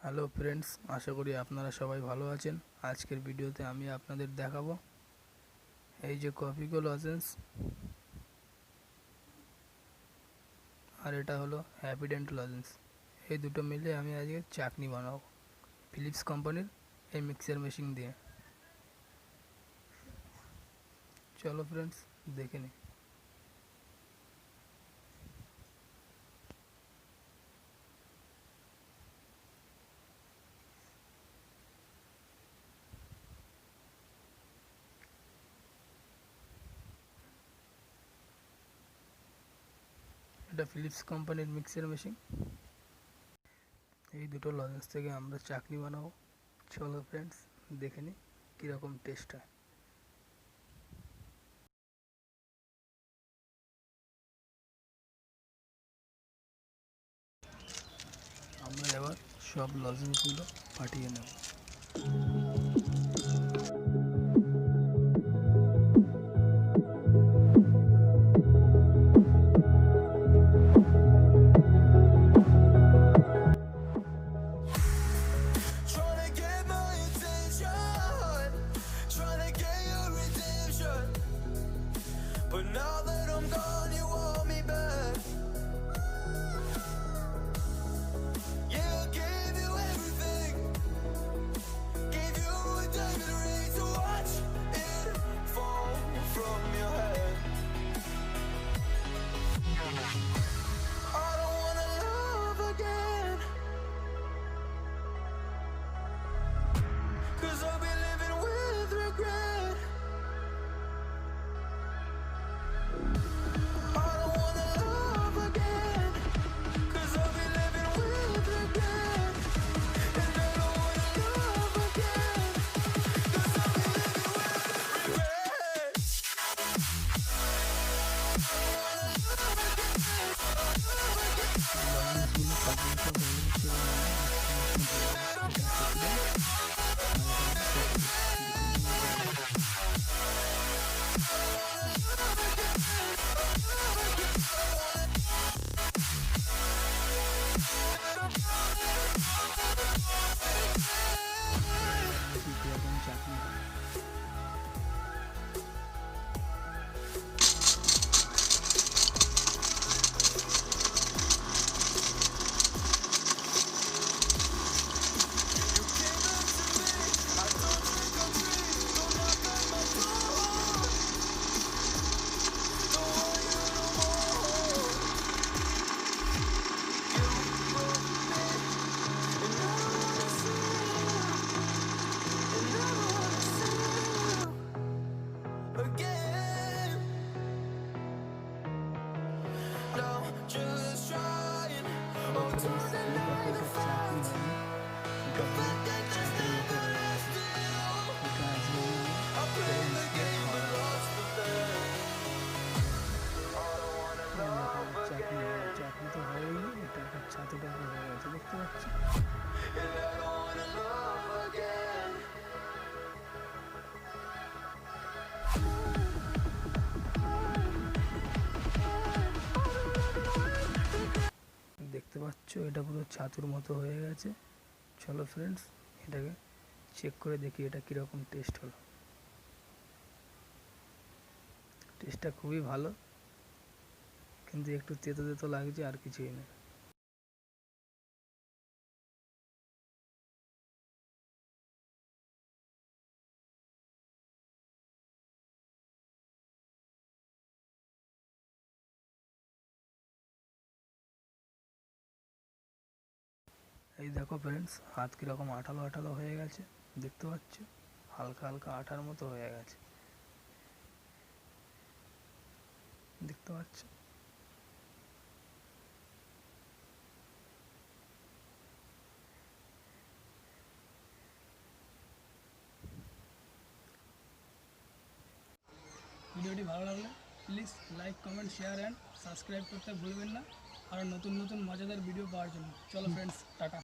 Hello friends, আশা করি আপনারা সবাই ভালো আছেন। আজকের ভিডিওতে আমি আপনাদের দেখাবো এই যে কপিকো লজেন্স, আর এটা হলো হ্যাপিডেন্ট লজেন্স। এই দুটো মিলে আমি আজকে চাটনি বানাবো ফিলিপস কোম্পানির এই মিক্সার মেশিন দিয়ে। চলো ফ্রেন্ডস, দেখে নিই। এটা ফিলিপস কোম্পানির মিক্সার মেশিন। এই দুটো লজেন্স থেকে আমরা চাটনি বানাবো। চলো ফ্রেন্ডস, দেখে নিই কীরকম টেস্ট হয়। আমরা এবার সব লজেন্সগুলো ফাটিয়ে নেব। But now that I'm gone, you want me back. Yeah, I gave you everything. Gave you a diamond ring to watch it fall from your head. I don't wanna love again, 'cause I'll be living with regret. I don't wanna love again, 'cause I'll be living with regret. And I don't wanna love again, 'cause I'll be living with regret. লজেন্সগুলো ফাটিয়ে সব হয়ে গেছে। কীরকম চাটনি হয়। Again, now just trying, oh, to deny the fact, the fact that there's never left you. I played the game but lost the bet. I don't wanna love again, চাটনি তো হয়ই, এটা একটা ছাতু টাইপের হয়ে গেছে, দেখতে পাচ্ছি। and I don't wanna love again. দেখতে পাচ্ছ এটা পুরো ছাতুর মতো হয়ে গেছে। চলো ফ্রেন্ডস, এটাকে চেক করে দেখি এটা কীরকম টেস্ট হলো। টেস্টটা খুবই ভালো, কিন্তু একটু তেতো তেতো লাগছে, আর কিছুই না। এই দেখো ফ্রেন্ডস, হাত কীরকম আঠালো আঠালো হয়ে গেছে, দেখতে পাচ্ছ হালকা হালকা আঠার মতো হয়ে গেছে, দেখতে পাচ্ছ। ভিডিওটি ভালো লাগলে please like, comment, share and subscribe করতে ভুলবেন না, আর নতুন নতুন মজাদার ভিডিও পাওয়ার জন্য। চলো ফ্রেন্ডস, টাটা।